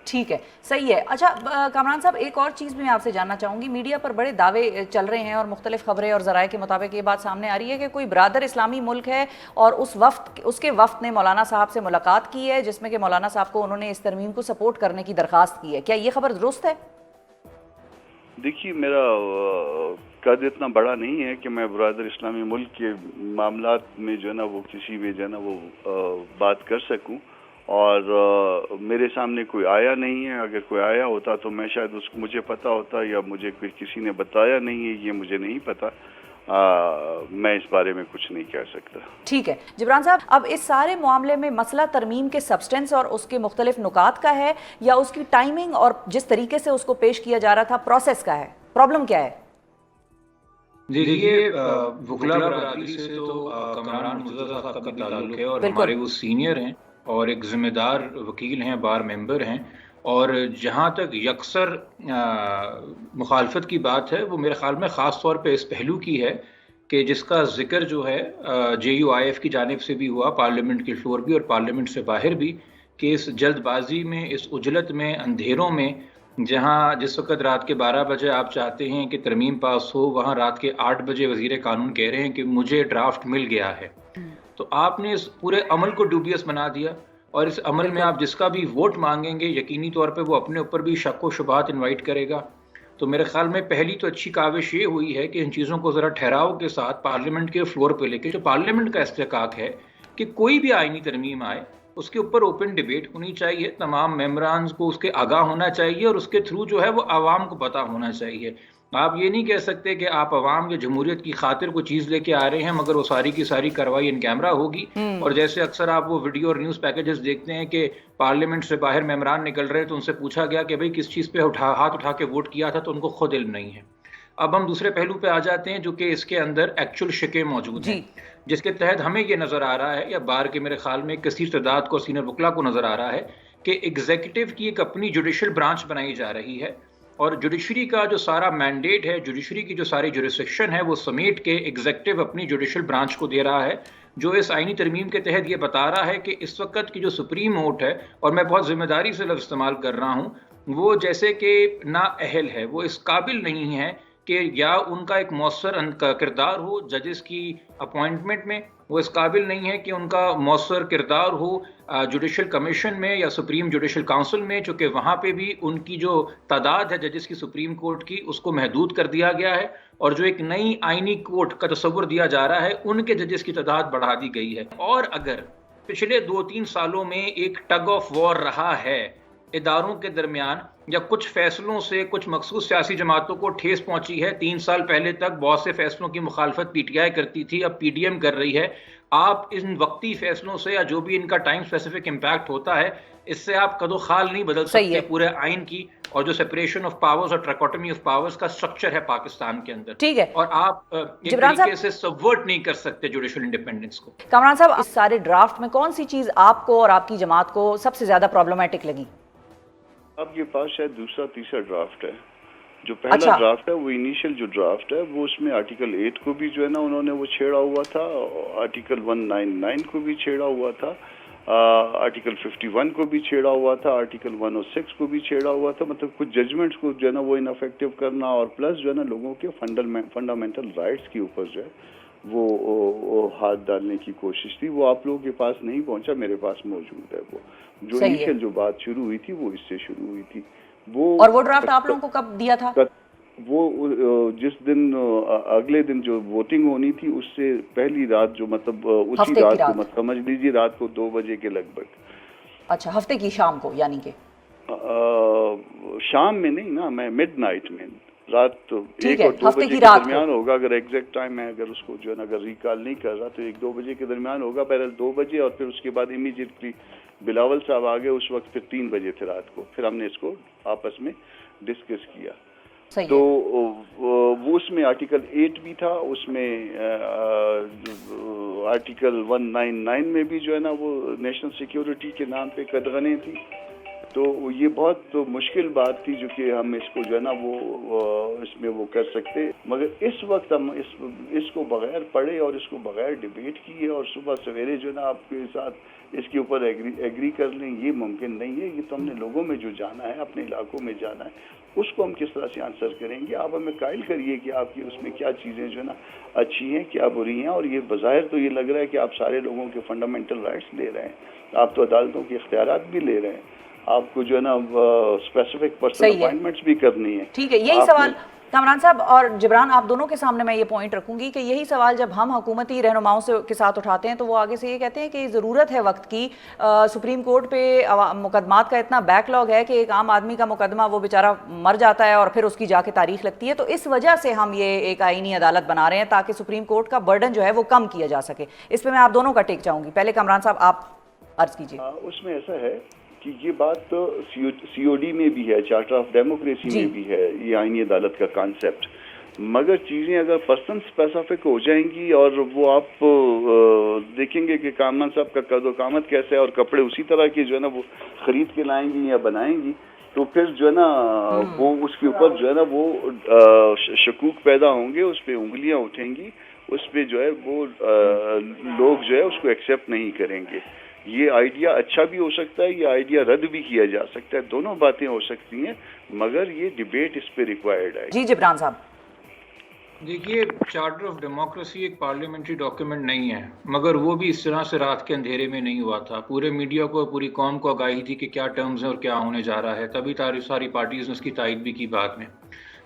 ठीक है, सही है। अच्छा कामरान साहब, एक और चीज़ भी मैं आपसे जानना चाहूँगी। मीडिया पर बड़े दावे चल रहे हैं और मुख्तलिफ खबरें और ज़राए के मुताबिक ये बात सामने आ रही है कि कोई ब्रादर इस्लामी मुल्क है और उसके वफ्द ने मौलाना साहब से मुलाकात की है जिसमें कि मौलाना साहब को उन्होंने इस तरमीम को सपोर्ट करने की दरख्वास्त की है। क्या ये खबर दुरुस्त है? देखिए, मेरा कद इतना बड़ा नहीं है कि मैं ब्रादर इस्लामी मुल्क के मामलात में जो है ना वो किसी भी जो है ना वो बात कर सकूं, और मेरे सामने कोई आया नहीं है। अगर कोई आया होता तो मैं शायद उसको मुझे पता होता, या मुझे किसी ने बताया नहीं है, ये मुझे नहीं पता। मैं इस बारे में कुछ नहीं कह सकता। ठीक है जिब्रान साहब, अब इस सारे मामले में मसला तरमीम के सब्सटेंस और उसके मुख्तलिफ नुकात का है या उसकी टाइमिंग और जिस तरीके से उसको पेश किया जा रहा था प्रोसेस का है? प्रॉब्लम क्या है? देखिए, वकला बरादरी से तो कमरान मुर्तज़ा साहब का भी ताल्लुक है और हमारे वो सीनियर हैं और एक जिम्मेदार वकील हैं, बार मेंबर हैं। और जहाँ तक यकसर मुखालफत की बात है, वो मेरे ख्याल में ख़ास तौर पे इस पहलू की है कि जिसका जिक्र जो है JUIF की जानिब से भी हुआ, पार्लियामेंट के फ्लोर भी और पार्लियामेंट से बाहर भी, कि इस जल्दबाजी में, इस उजलत में, अंधेरों में, जहाँ जिस वक्त रात के 12 बजे आप चाहते हैं कि तरमीम पास हो, वहाँ रात के 8 बजे वज़ीर कानून कह रहे हैं कि मुझे ड्राफ्ट मिल गया है। तो आपने इस पूरे अमल को ड्यूबियस बना दिया और इस अमल में आप जिसका भी वोट मांगेंगे यकीनी तौर पे वो अपने ऊपर भी शक व शुबहात इन्वाइट करेगा। तो मेरे ख्याल में पहली तो अच्छी काविश ये हुई है कि इन चीज़ों को ज़रा ठहराव के साथ पार्लियामेंट के फ्लोर पे लेके, जो पार्लियामेंट का इस्तेकाक है कि कोई भी आईनी तरमीम आए उसके ऊपर ओपन डिबेट होनी चाहिए, तमाम मेंबरान्स को उसके आगाह होना चाहिए और उसके थ्रू जो है वो आवाम को पता होना चाहिए। आप ये नहीं कह सकते कि आप आवाम या जमहूरियत की खातिर कोई चीज़ लेके आ रहे हैं मगर वो सारी की सारी कार्रवाई इन कैमरा होगी। और जैसे अक्सर आप वो वीडियो और न्यूज़ पैकेजेस देखते हैं कि पार्लियामेंट से बाहर मेंबरान निकल रहे हैं तो उनसे पूछा गया कि भाई किस चीज़ पे हाथ उठा के वोट किया था, तो उनको खुद इल्म नहीं है। अब हम दूसरे पहलू पे आ जाते हैं जो कि इसके अंदर एक्चुअल शिकें मौजूद हैं, जिसके तहत हमें ये नज़र आ रहा है, या बार के मेरे ख्याल में कसीर तादाद को, सीनियर वकला को नज़र आ रहा है कि एग्जीक्यूटिव की एक अपनी जुडिशल ब्रांच बनाई जा रही है और जुडिशरी का जो सारा मैंडेट है, जुडिशरी की जो सारी जुरिस्डिक्शन है, वो समेट के एग्जीक्यूटिव अपनी जुडिशल ब्रांच को दे रहा है, जो इस आईनी तरमीम के तहत ये बता रहा है कि इस वक्त की जो सुप्रीम कोर्ट है, और मैं बहुत जिम्मेदारी से लफ्ज़ इस्तेमाल कर रहा हूँ, वो जैसे कि नाअहल है, वो इस काबिल नहीं है कि या उनका एक मौसर किरदार हो जजेस की अपॉइंटमेंट में, वो इस काबिल नहीं है कि उनका मौसर किरदार हो जुडिशल कमीशन में या सुप्रीम जुडिशल काउंसिल में, चूँकि वहाँ पे भी उनकी जो तादाद है जजेस की सुप्रीम कोर्ट की उसको महदूद कर दिया गया है और जो एक नई आईनी कोर्ट का तस्वुर दिया जा रहा है उनके जजेस की तादाद बढ़ा दी गई है। और अगर पिछले 2-3 सालों में एक टग ऑफ वॉर रहा है इदारों के दरमियान या कुछ फैसलों से कुछ मखसूस सियासी जमातों को ठेस पहुंची है, 3 साल पहले तक बहुत से फैसलों की मुखालफत PTI करती थी, अब PDM कर रही है। आप इन वक्ती फैसलों से या जो भी इनका टाइम स्पेसिफिक इम्पैक्ट होता है, इससे आप कदो खाल नहीं बदल सकते पूरे आइन की और जो सेपरेशन ऑफ पावर्स और ट्राइकोटमी ऑफ पावर्स का स्ट्रक्चर है पाकिस्तान के अंदर। ठीक है, और आप एक तरीके से सबवर्ट नहीं कर सकते जुडिशल इंडिपेंडेंस को। कमरान साहब, इस सारे ड्राफ्ट में कौन सी चीज आपको और आपकी जमात को सबसे ज्यादा प्रॉब्लमैटिक लगी? आपके पास शायद दूसरा तीसरा ड्राफ्ट है। जो पहला ड्राफ्ट है वो इनिशियल जो ड्राफ्ट है वो उसमें आर्टिकल 8 को भी जो है ना उन्होंने वो छेड़ा हुआ था, आर्टिकल 199 को भी छेड़ा हुआ था, आर्टिकल 51 को भी छेड़ा हुआ था, आर्टिकल 106 को भी छेड़ा हुआ था। मतलब कुछ जजमेंट्स को जो है ना वो इनअफेक्टिव करना और प्लस जो है ना लोगों के फंडामेंटल राइट्स के ऊपर जो है वो हाथ डालने की कोशिश थी। वो आप लोगों के पास नहीं पहुंचा, मेरे पास मौजूद है। वो जो इनिशियल जो बात शुरू हुई थी वो इससे शुरू हुई थी। वो ड्राफ्ट आप लोगों को कब दिया था? वो जिस दिन अगले दिन जो वोटिंग होनी थी उससे पहली रात, जो मतलब उसी रात को मत समझ लीजिए रात को 2 बजे के लगभग। अच्छा, हफ्ते की शाम को, यानी कि शाम में नहीं ना, मैं मिडनाइट में, रात तो 1 और 2 बजे के दरमियान होगा। अगर एग्जैक्ट टाइम मैं अगर उसको जो है ना अगर रिकॉल नहीं कर रहा तो 1-2 बजे के दरमियान होगा। पहले 2 बजे और फिर उसके बाद इमीडिएटली बिलावल साहब आ गए, उस वक्त फिर 3 बजे थे रात को। फिर हमने इसको आपस में डिस्कस किया। तो वो उसमें आर्टिकल 8 भी था, उसमें आर्टिकल 199 में भी जो है ना वो नेशनल सिक्योरिटी के नाम पे कदगने थी। तो ये बहुत मुश्किल बात थी जो कि हम इसको जो है ना वो इसमें वो कर सकते, मगर इस वक्त हम इसको बगैर पढ़े और इसको बगैर डिबेट किए और सुबह सवेरे जो है ना आपके साथ इसके ऊपर एग्री कर लें, ये मुमकिन नहीं है। ये तो हमने लोगों में जो जाना है, अपने इलाकों में जाना है, उसको हम किस तरह से आंसर करेंगे। आप हमें कायल करिए कि आपकी उसमें क्या चीज़ें जो है ना अच्छी हैं, क्या बुरी हैं। और ये बज़ाहिर तो ये लग रहा है कि आप सारे लोगों के फंडामेंटल राइट्स ले रहे हैं, आप तो अदालतों के इख्तियारात भी ले रहे हैं, आपको जो है ना स्पेसिफिक पर्सनल अपॉइंटमेंट्स भी करनी है। ठीक है, यही सवाल कामरान साहब और जिब्रान, आप दोनों के सामने मैं ये पॉइंट रखूंगी कि यही सवाल जब हम हुकूमती रहनुमाओं के साथ उठाते हैं तो वो आगे से ये कहते हैं कि ज़रूरत है वक्त की। सुप्रीम कोर्ट पे मुकदमात का इतना बैकलॉग है कि एक आम आदमी का मुकदमा वो बेचारा मर जाता है और फिर उसकी जाके तारीख लगती है। तो इस वजह से हम ये एक आईनी अदालत बना रहे हैं ताकि सुप्रीम कोर्ट का बर्डन जो है वो कम किया जा सके। इस पर मैं आप दोनों का टेक चाहूंगी। पहले कामरान साहब आप अर्ज कीजिए। उसमें ऐसा है कि ये बात तो सीओडी में भी है, चार्टर ऑफ डेमोक्रेसी में भी है, ये आईनी अदालत का कॉन्सेप्ट। मगर चीज़ें अगर पर्सन स्पेसिफिक हो जाएंगी और वो आप देखेंगे कि कामरान साहब का कदो कामत कैसा है और कपड़े उसी तरह के जो है ना वो खरीद के लाएंगी या बनाएंगी, तो फिर जो है ना वो उसके ऊपर जो है ना वो शकूक पैदा होंगे, उस पर उंगलियां उठेंगी, उस पर जो है वो लोग जो है उसको एक्सेप्ट नहीं करेंगे। ये आइडिया अच्छा भी हो सकता है, ये आइडिया रद्द भी किया जा सकता है, दोनों बातें हो सकती हैं, मगर ये डिबेट इस पे रिक्वायर्ड है। जी जिब्रान साहब। देखिए, चार्टर ऑफ डेमोक्रेसी एक पार्लियामेंट्री डॉक्यूमेंट नहीं है, मगर वो भी इस तरह से रात के अंधेरे में नहीं हुआ था। पूरे मीडिया को, पूरी कौम को आगाही थी कि क्या टर्म्स हैं और क्या होने जा रहा है, तभी सारी पार्टीज ने उसकी तायद भी की बाद में।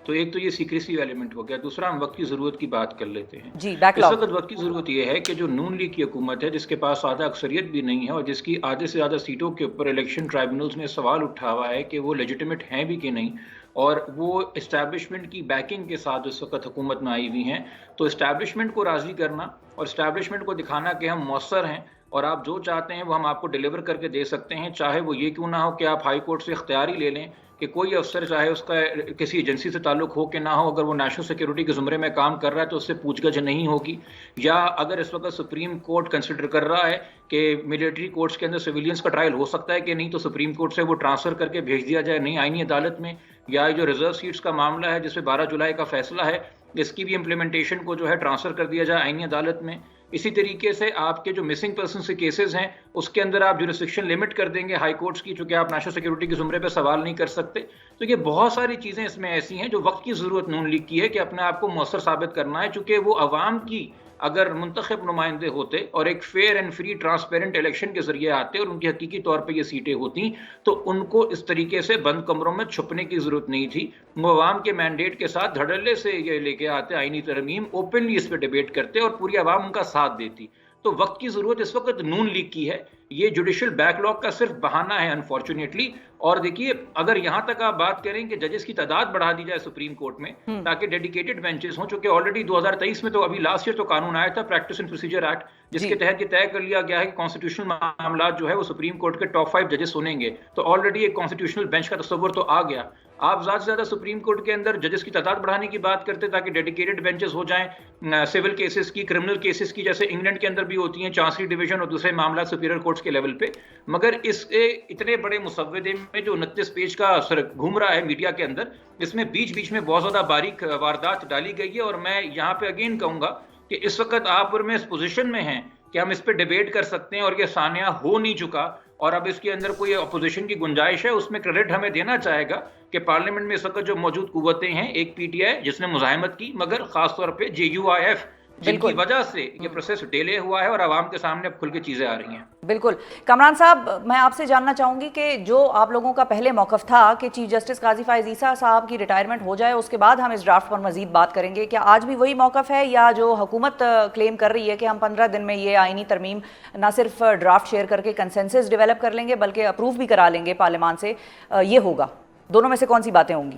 तो एक तो ये सीक्रेसी एलिमेंट हो गया। दूसरा, हम वक्त की ज़रूरत की बात कर लेते हैं। जी, इस वक्त वक्त की ज़रूरत ये है कि जो नून लीग की हुकूमत है, जिसके पास आधा अक्सरियत भी नहीं है और जिसकी आधे से ज़्यादा सीटों के ऊपर इलेक्शन ट्राइब्यूनल्स ने सवाल उठा हुआ है कि वो लेजिटिमेट हैं भी कि नहीं, और वो इस्टेब्लिशमेंट की बैकिंग के साथ इस वक्त हुकूमत में आई हुई हैं। तो इस्टेब्लिशमेंट को राज़ी करना और इस्टेब्लिशमेंट को दिखाना कि हम मौसर हैं और आप जो चाहते हैं वो हम आपको डिलीवर करके दे सकते हैं, चाहे वो ये क्यों ना हो कि आप हाई कोर्ट से इख्तियार ही ले लें कि कोई अफसर चाहे उसका किसी एजेंसी से ताल्लुक हो कि ना हो, अगर वो नेशनल सिक्योरिटी के ज़ुमरे में काम कर रहा है तो उससे पूछगछ नहीं होगी। या अगर इस वक्त सुप्रीम कोर्ट कंसिडर कर रहा है कि मिलिट्री कोर्ट्स के अंदर सिविलियंस का ट्रायल हो सकता है कि नहीं, तो सुप्रीम कोर्ट से वो ट्रांसफ़र करके भेज दिया जाए नई आईनी अदालत में। या जो रिजर्व सीट्स का मामला है जिसमें 12 जुलाई का फैसला है, इसकी भी इम्प्लीमेंटेशन को जो है ट्रांसफ़र कर दिया जाए आईनी अदालत में। इसी तरीके से आपके जो मिसिंग पर्सन के केसेस हैं उसके अंदर आप जुरिस्डिक्शन लिमिट कर देंगे हाई कोर्ट्स की, चूंकि आप नेशनल सिक्योरिटी के ज़ुमरे पे सवाल नहीं कर सकते। तो ये बहुत सारी चीज़ें इसमें ऐसी हैं जो वक्त की ज़रूरत नून लीग की है कि अपने आप को मौसर साबित करना है, चूंकि वो अवाम की अगर मुंतखब नुमाइंदे होते और एक fair and free transparent election के जरिए आते और उनकी हकीकी तौर पे ये सीटें होती, तो उनको इस तरीके से बंद कमरों में छुपने की ज़रूरत नहीं थी। वो अवाम के मैंडेट के साथ धड़ल्ले से ये लेके आते आईनी तरमीम, ओपनली इस पर डिबेट करते और पूरी अवाम उनका साथ देती। तो वक्त की ज़रूरत इस वक्त नून लीग की है। ये जुडिशल बैकलॉग का सिर्फ बहाना है अनफॉर्चुनेटली। और देखिए, अगर यहाँ तक आप बात करें कि जजेस की तादाद बढ़ा दी जाए सुप्रीम कोर्ट में ताकि डेडिकेटेड बेंचेस हों, चूंकि ऑलरेडी 2023 में तो अभी लास्ट ईयर तो कानून आया था प्रैक्टिस एंड प्रोसीजर एक्ट, जिसके तहत ये तय कर लिया गया है कि कॉन्स्टिट्यूशनल मामला जो है वो सुप्रीम कोर्ट के टॉप 5 जजेस सुनेंगे। तो ऑलरेडी एक कॉन्स्टिट्यूशनल बेंच का तस्वर तो आ गया। आप ज़्यादा से ज़्यादा सुप्रीम कोर्ट के अंदर जजेस की तादाद बढ़ाने की बात करते ताकि डेडिकेटेड बेंचेस हो जाएं सिविल केसेस की, क्रिमिनल केसेस की, जैसे इंग्लैंड के अंदर भी होती हैं, चांसरी डिवीजन और दूसरे मामला सुपीरियर कोर्ट्स के लेवल पे। मगर इस इतने बड़े मुसव्वदे में जो 29 पेज का घूम रहा है मीडिया के अंदर, इसमें बीच बीच में बहुत ज़्यादा बारीक वारदात डाली गई है। और मैं यहाँ पे अगेन कहूँगा कि इस वक्त आप और मैं इस पोजीशन में हैं कि हम इस पे डिबेट कर सकते हैं और ये सानिया हो नहीं चुका और अब इसके अंदर कोई अपोजिशन की गुंजाइश है, उसमें क्रेडिट हमें देना चाहेगा कि पार्लियामेंट में इस वक्त जो मौजूद कुव्वतें हैं, एक पीटीआई जिसने मुजाहिमत की, मगर खासतौर पे JUIF जिनकी वजह से ये प्रोसेस डिले हुआ है और आवाम के सामने अब खुल के चीजें आ रही हैं। बिल्कुल। कामरान साहब, मैं आपसे जानना चाहूंगी कि जो आप लोगों का पहले मौक़िफ़ था कि चीफ जस्टिस काजी फ़ाइज़ ईसा साहब की रिटायरमेंट हो जाए उसके बाद हम इस ड्राफ्ट पर मजीद बात करेंगे, क्या आज भी वही मौक़िफ़ है या जो हुकूमत क्लेम कर रही है कि हम 15 दिन में ये आईनी तरमीम ना सिर्फ ड्राफ्ट शेयर करके कंसेंसस डेवलप कर लेंगे बल्कि अप्रूव भी करा लेंगे पार्लियामान से, ये होगा? दोनों में से कौन सी बातें होंगी?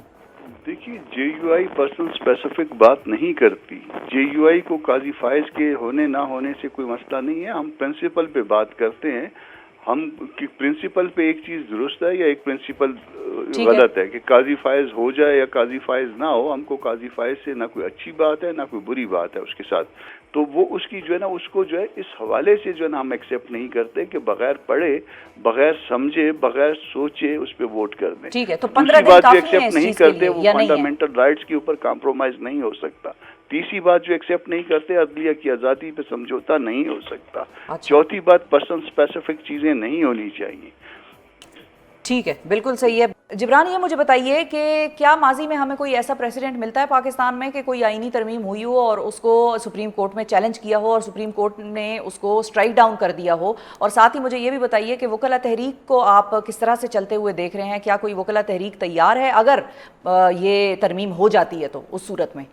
देखिए, JUI पर्सनल स्पेसिफिक बात नहीं करती। JUI को काजी फ़ाइज़ के होने ना होने से कोई मसला नहीं है, हम प्रिंसिपल पे बात करते हैं। हम प्रिंसिपल पे एक चीज़ दुरुस्त है या एक प्रिंसिपल गलत है कि काजी फ़ाइज़ हो जाए या काजी फ़ाइज़ ना हो, हमको काजी फ़ाइज़ से ना कोई अच्छी बात है ना कोई बुरी बात है उसके साथ। तो वो उसकी जो है ना, उसको जो है इस हवाले से जो है ना हम एक्सेप्ट नहीं करते कि बगैर पढ़े, बगैर समझे, बगैर सोचे उस पर वोट कर दें। ठीक है, तो 15 दिन बात जो काफी एक्सेप्ट है इस नहीं चीज़ के लिए, करते वो या नहीं है? फंडामेंटल राइट्स के ऊपर कॉम्प्रोमाइज नहीं हो सकता। तीसरी बात जो एक्सेप्ट नहीं करते, अदलिया की आज़ादी पे समझौता नहीं हो सकता। अच्छा। चौथी बात, पर्सन स्पेसिफिक चीज़ें नहीं होनी चाहिए। ठीक है, बिल्कुल सही है। जिब्रान, ये मुझे बताइए कि क्या माजी में हमें कोई ऐसा प्रेसिडेंट मिलता है पाकिस्तान में कि कोई आईनी तरमीम हुई हो और उसको सुप्रीम कोर्ट में चैलेंज किया हो और सुप्रीम कोर्ट ने उसको स्ट्राइक डाउन कर दिया हो? और साथ ही मुझे ये भी बताइए कि वकला तहरीक को आप किस तरह से चलते हुए देख रहे हैं? क्या कोई वकला तहरीक तैयार है अगर ये तरमीम हो जाती है तो उस सूरत में?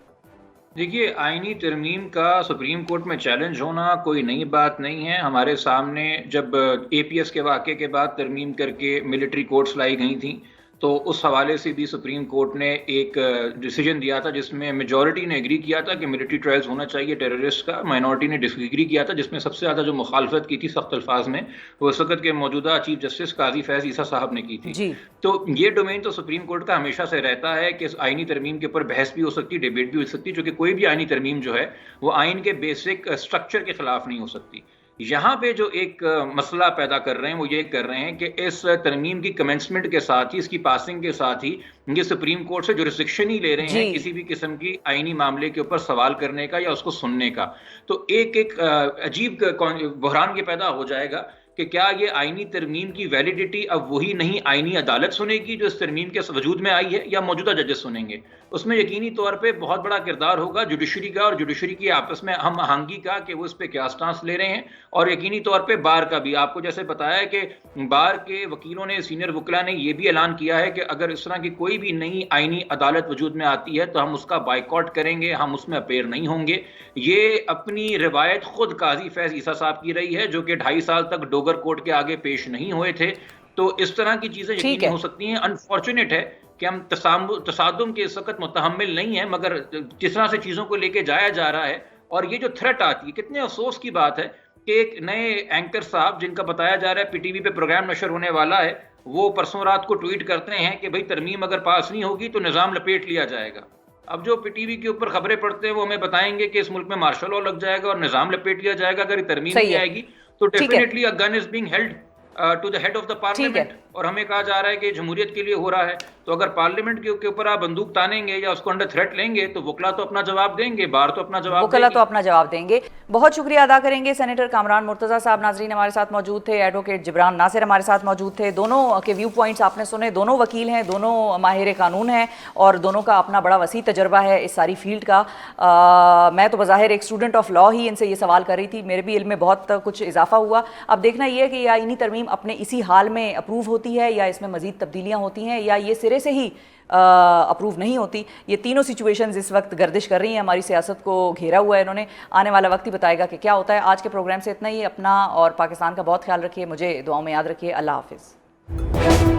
देखिए, आईनी तरमीम का सुप्रीम कोर्ट में चैलेंज होना कोई नई बात नहीं है। हमारे सामने जब एपीएस के वाक़े के बाद तरमीम करके मिलिट्री कोर्ट्स लाई गई थी, तो उस हवाले से भी सुप्रीम कोर्ट ने एक डिसीजन दिया था जिसमें मेजॉरिटी ने एग्री किया था कि मिलिट्री ट्रायल्स होना चाहिए टेररिस्ट का, माइनॉरिटी ने डिसएग्री किया था, जिसमें सबसे ज़्यादा जो मुखालफत की थी सख्त अल्फाज में वो उस वक़्त के मौजूदा चीफ जस्टिस काजी फैज़ ईसा साहब ने की थी। जी। तो ये डोमेन तो सुप्रीम कोर्ट का हमेशा से रहता है कि आईनी तरमीम के ऊपर बहस भी हो सकती है, डिबेट भी हो सकती है, जो कि कोई भी आईनी तरमीम जो है वो आइन के बेसिक स्ट्रक्चर के खिलाफ नहीं हो सकती। यहाँ पे जो एक मसला पैदा कर रहे हैं वो ये कर रहे हैं कि इस तरमीम की कमेंसमेंट के साथ ही, इसकी पासिंग के साथ ही ये सुप्रीम कोर्ट से जुरिस्डिक्शन ही ले रहे हैं किसी भी किस्म की आईनी मामले के ऊपर सवाल करने का या उसको सुनने का। तो एक अजीब बहरान ये पैदा हो जाएगा कि क्या ये आईनी तरमीम की वैलिडिटी अब वही नहीं आईनी अदालत सुनेगी जो इस तरमीम के वजूद में आई है, या मौजूदा जजेस सुनेंगे? उसमें यकीनी तौर पे बहुत बड़ा किरदार होगा जुडिशरी का और जुडिशरी की आपस में हम आहंगी का कि वो इस पे क्या स्टांस ले रहे हैं, और यकीनी तौर पे बार का भी। आपको जैसे बताया कि बार के वकीलों ने, सीनियर वकला ने ये भी ऐलान किया है कि अगर इस तरह की कोई भी नई आईनी अदालत वजूद में आती है तो हम उसका बाइकआउट करेंगे, हम उसमें अपेयर नहीं होंगे। ये अपनी रिवायत खुद काजी फैज ईसा साहब की रही है, जो कि 2.5 साल तक डोगर कोर्ट के आगे पेश नहीं हुए थे। तो इस तरह की चीजें यकीनी हो सकती हैं। अनफॉर्चुनेट है कि हम तसादुम के इस वक्त मुतहम्मिल नहीं है, मगर जिस तरह से चीजों को लेके जाया जा रहा है और ये जो थ्रेट आती है, कितने अफसोस की बात है कि एक नए एंकर साहब जिनका बताया जा रहा है पीटीवी पे प्रोग्राम नशर होने वाला है, वो परसों रात को ट्वीट करते हैं कि भाई तरमीम अगर पास नहीं होगी तो निज़ाम लपेट लिया जाएगा। अब जो पीटीवी के ऊपर खबरें पढ़ते हैं वो हमें बताएंगे कि इस मुल्क में मार्शल लॉ लग जाएगा और निज़ाम लपेट लिया जाएगा अगर तरमीम नहीं आएगी, तो definitely a gun is being held to the head of the parliament, और हमें कहा जा रहा है कि जमहूरियत के लिए हो रहा है। तो अगर पार्लियामेंट के ऊपर आप बंदूक तानेंगे या उसको अंडर थ्रेट लेंगे तो वकला तो अपना जवाब देंगे, बार तो अपना जवाब वकला तो अपना जवाब देंगे। बहुत शुक्रिया अदा करेंगे सेनेटर कामरान मुर्तज़ा साहब। नाजरीन, हमारे साथ मौजूद थे एडवोकेट जिब्रान नासिर, हमारे साथ मौजूद थे। दोनों के व्यू पॉइंट्स आपने सुने, दोनों वकील हैं, दोनों माहिर कानून हैं और दोनों का अपना बड़ा वसी तजर्बा है इस सारी फील्ड का। मैं तो बज़ाहिर एक स्टूडेंट ऑफ लॉ ही इनसे ये सवाल कर रही थी, मेरे भी इल्म में बहुत कुछ इजाफा हुआ। अब देखना ये है कि यह आईनी तरमीम अपने इसी हाल में अप्रूव होती है या इसमें मज़ीद तब्दीलियाँ होती हैं या ये सिरे से ही अप्रूव नहीं होती। ये तीनों सिचुएशंस इस वक्त गर्दिश कर रही हैं, हमारी सियासत को घेरा हुआ है इन्होंने। आने वाला वक्त ही बताएगा कि क्या होता है। आज के प्रोग्राम से इतना ही। अपना और पाकिस्तान का बहुत ख्याल रखिए, मुझे दुआओं में याद रखिए। अल्लाह हाफिज़।